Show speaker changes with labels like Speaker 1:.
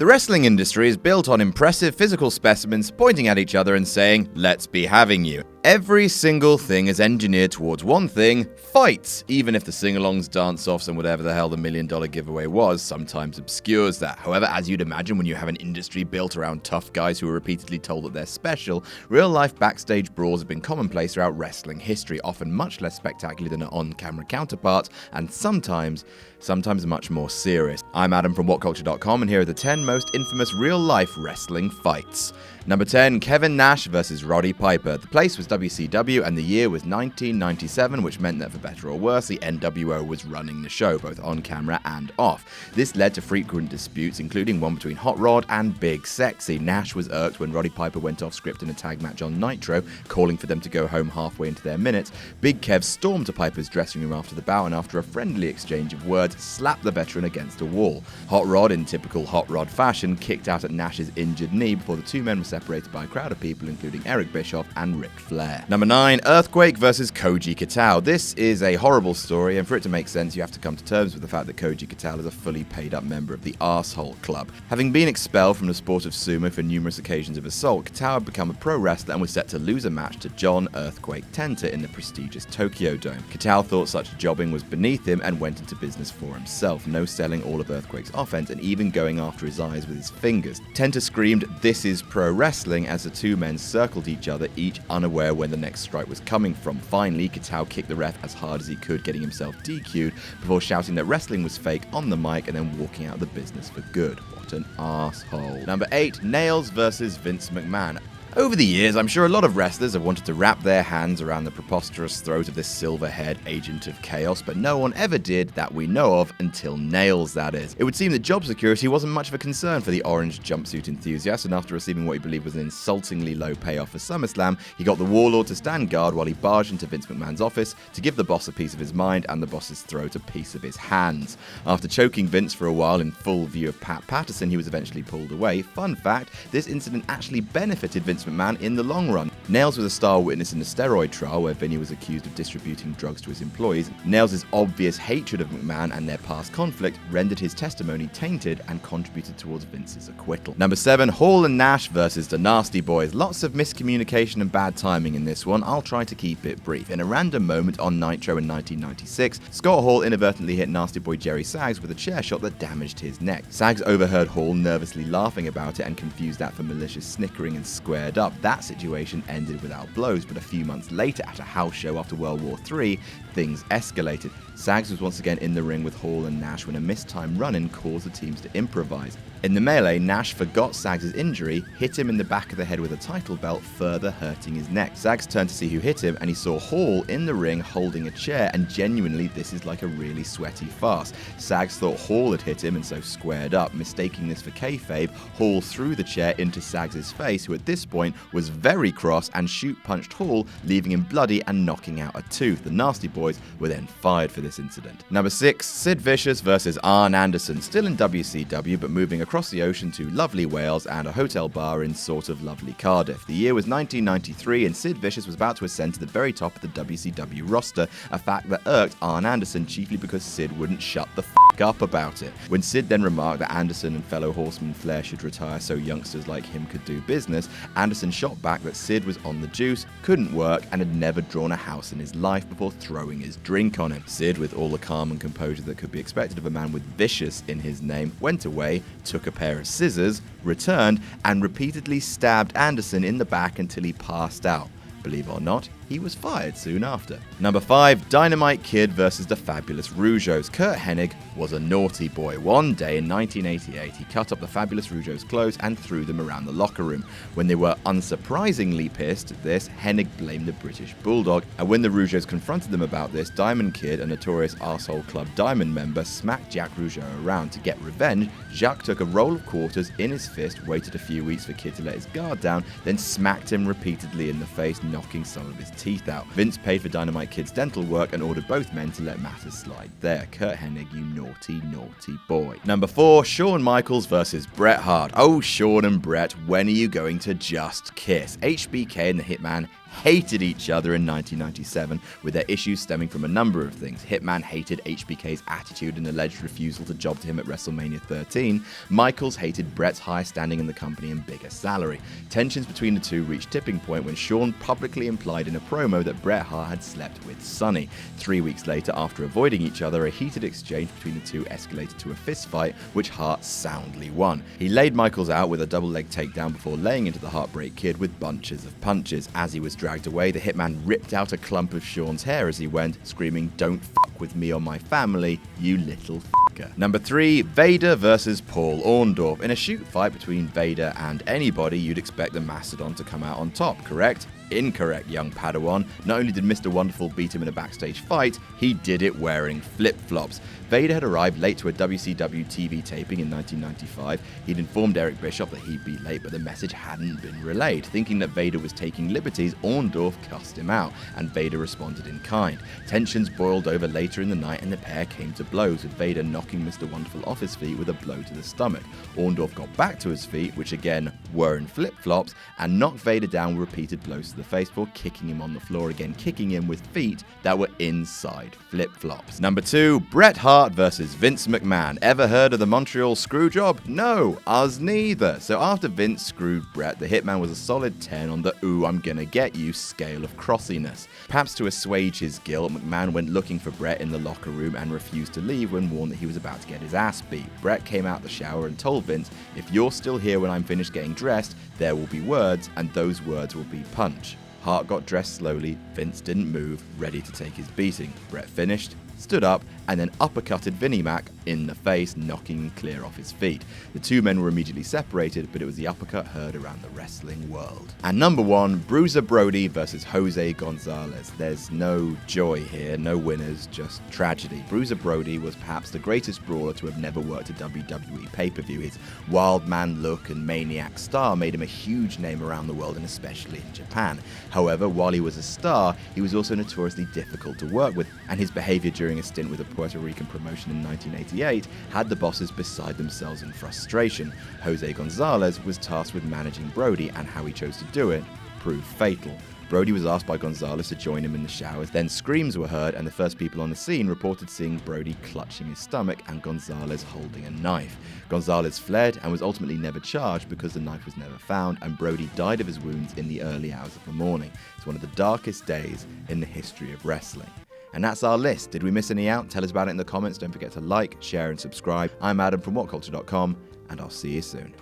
Speaker 1: The wrestling industry is built on impressive physical specimens pointing at each other and saying, "Let's be having you." Every single thing is engineered towards one thing: fights, even if the sing-alongs, dance-offs, and whatever the hell the $1 million giveaway was sometimes obscures that. However, as you'd imagine when you have an industry built around tough guys who are repeatedly told that they're special, real-life backstage brawls have been commonplace throughout wrestling history, often much less spectacular than their on-camera counterparts, and sometimes much more serious. I'm Adam from WhatCulture.com, and here are the 10 most infamous real-life wrestling fights. Number 10, Kevin Nash vs. Roddy Piper. The place was WCW and the year was 1997, which meant that for better or worse, the NWO was running the show, both on camera and off. This led to frequent disputes, including one between Hot Rod and Big Sexy. Nash was irked when Roddy Piper went off script in a tag match on Nitro, calling for them to go home halfway into their minutes. Big Kev stormed to Piper's dressing room after the bout and after a friendly exchange of words, slapped the veteran against a wall. Hot Rod, in typical Hot Rod fashion, kicked out at Nash's injured knee before the two men were separated by a crowd of people, including Eric Bischoff and Ric Flair. Number 9, Earthquake vs. KOJI KITAO. This is a horrible story, and for it to make sense, you have to come to terms with the fact that KOJI KITAO is a fully paid-up member of the Arsehole Club. Having been expelled from the sport of sumo for numerous occasions of assault, KITAO had become a pro wrestler and was set to lose a match to John Earthquake Tenta in the prestigious Tokyo Dome. KITAO thought such jobbing was beneath him and went into business for himself, no-selling all of Earthquake's offense and even going after his eyes with his fingers. Tenta screamed, "This is pro wrestling," as the two men circled each other, each unaware when the next strike was coming from. Finally, KITAO kicked the ref as hard as he could, getting himself DQ'd before shouting that wrestling was fake on the mic and then walking out of the business for good. What an arsehole. Number 8, NAILZ vs. Vince McMahon. Over the years, I'm sure a lot of wrestlers have wanted to wrap their hands around the preposterous throat of this silver-haired agent of chaos, but no one ever did that we know of, until NAILZ, that is. It would seem that job security wasn't much of a concern for the orange jumpsuit enthusiast, and after receiving what he believed was an insultingly low payoff for SummerSlam, he got the Warlord to stand guard while he barged into Vince McMahon's office to give the boss a piece of his mind and the boss's throat a piece of his hands. After choking Vince for a while in full view of Pat Patterson, he was eventually pulled away. Fun fact, this incident actually benefited Vince McMahon in the long run. NAILZ was a star witness in the steroid trial where Vinny was accused of distributing drugs to his employees. NAILZ's obvious hatred of McMahon and their past conflict rendered his testimony tainted and contributed towards Vince's acquittal. Number 7, Hall and Nash versus the Nasty Boys. Lots of miscommunication and bad timing in this one. I'll try to keep it brief. In a random moment on Nitro in 1996, Scott Hall inadvertently hit Nasty Boy Jerry Sags with a chair shot that damaged his neck. Sags overheard Hall nervously laughing about it and confused that for malicious snickering and squared up. That situation ended without blows, but a few months later at a house show after World War III, things escalated. Sags was once again in the ring with Hall and Nash when a mistimed run-in caused the teams to improvise. In the melee, Nash forgot Sags' injury, hit him in the back of the head with a title belt, further hurting his neck. Sags turned to see who hit him, and he saw Hall in the ring holding a chair, and genuinely this is like a really sweaty farce. Sags thought Hall had hit him and so squared up. Mistaking this for kayfabe, Hall threw the chair into Sags' face, who at this point was very cross and shoot-punched Hall, leaving him bloody and knocking out a tooth. The Nasty Boys were then fired for this incident. Number 6, Sid Vicious vs. Arn Anderson. Still in WCW, but moving across the ocean to lovely Wales and a hotel bar in sort of lovely Cardiff. The year was 1993 and Sid Vicious was about to ascend to the very top of the WCW roster, a fact that irked Arn Anderson chiefly because Sid wouldn't shut the up about it. When Sid then remarked that Anderson and fellow horseman Flair should retire so youngsters like him could do business, Anderson shot back that Sid was on the juice, couldn't work, and had never drawn a house in his life before throwing his drink on him. Sid, with all the calm and composure that could be expected of a man with vicious in his name, went away, took a pair of scissors, returned, and repeatedly stabbed Anderson in the back until he passed out. Believe it or not, he was fired soon after. Number 5, Dynamite Kid versus the Fabulous Rougeau's. Kurt Hennig was a naughty boy. One day in 1988, he cut up the Fabulous Rougeau's clothes and threw them around the locker room. When they were unsurprisingly pissed at this, Hennig blamed the British Bulldog, and when the Rougeaus confronted them about this, Diamond Kid, a notorious Arsehole Club Diamond member, smacked Jacques Rougeau around. To get revenge, Jacques took a roll of quarters in his fist, waited a few weeks for Kid to let his guard down, then smacked him repeatedly in the face, knocking some of his teeth out. Vince paid for Dynamite Kid's dental work and ordered both men to let matters slide there. Kurt Hennig, you naughty, naughty boy. Number 4, Shawn Michaels versus Bret Hart. Oh, Shawn and Bret, when are you going to just kiss? HBK and the Hitman hated each other in 1997, with their issues stemming from a number of things. Hitman hated HBK's attitude and alleged refusal to job to him at WrestleMania 13. Michaels hated Bret's high standing in the company and bigger salary. Tensions between the two reached tipping point when Shawn publicly implied in a promo that Bret Hart had slept with Sonny. 3 weeks later, after avoiding each other, a heated exchange between the two escalated to a fistfight, which Hart soundly won. He laid Michaels out with a double leg takedown before laying into the Heartbreak Kid with bunches of punches. As he was dragged away, the Hitman ripped out a clump of Shawn's hair as he went, screaming, "Don't fuck with me or my family, you little fucker." Number 3, Vader versus Paul Orndorff. In a shoot fight between Vader and anybody, you'd expect the Mastodon to come out on top, correct? Incorrect, young Padawan. Not only did Mr. Wonderful beat him in a backstage fight, he did it wearing flip-flops. Vader had arrived late to a WCW TV taping in 1995. He'd informed Eric Bischoff that he'd be late, but the message hadn't been relayed. Thinking that Vader was taking liberties, Orndorff cussed him out, and Vader responded in kind. Tensions boiled over later in the night, and the pair came to blows, with Vader knocking Mr. Wonderful off his feet with a blow to the stomach. Orndorff got back to his feet, which again were in flip-flops, and knocked Vader down with repeated blows to the face before kicking him on the floor again, kicking him with feet that were inside flip-flops. Number 2, Bret Hart versus Vince McMahon. Ever heard of the Montreal Screwjob? No, us neither. So after Vince screwed Bret, the Hitman was a solid 10 on the "ooh, I'm gonna get you" scale of crossiness. Perhaps to assuage his guilt, McMahon went looking for Bret in the locker room and refused to leave when warned that he was about to get his ass beat. Bret came out the shower and told Vince, "If you're still here when I'm finished getting dressed, there will be words, and those words will be punch." Hart got dressed slowly, Vince didn't move, ready to take his beating. Bret finished, stood up, and then uppercutted Vinnie Mac in the face, knocking him clear off his feet. The two men were immediately separated, but it was the uppercut heard around the wrestling world. And number 1, Bruiser Brody versus Jose Gonzalez. There's no joy here, no winners, just tragedy. Bruiser Brody was perhaps the greatest brawler to have never worked a WWE pay-per-view. His wild man look and maniac style made him a huge name around the world and especially in Japan. However, while he was a star, he was also notoriously difficult to work with, and his behavior during a stint with a Puerto Rican promotion in 1988 had the bosses beside themselves in frustration. Jose Gonzalez was tasked with managing Brody, and how he chose to do it proved fatal. Brody was asked by Gonzalez to join him in the showers, then screams were heard, and the first people on the scene reported seeing Brody clutching his stomach and Gonzalez holding a knife. Gonzalez fled and was ultimately never charged because the knife was never found, and Brody died of his wounds in the early hours of the morning. It's one of the darkest days in the history of wrestling. And that's our list. Did we miss any out? Tell us about it in the comments. Don't forget to like, share, and subscribe. I'm Adam from WhatCulture.com, and I'll see you soon.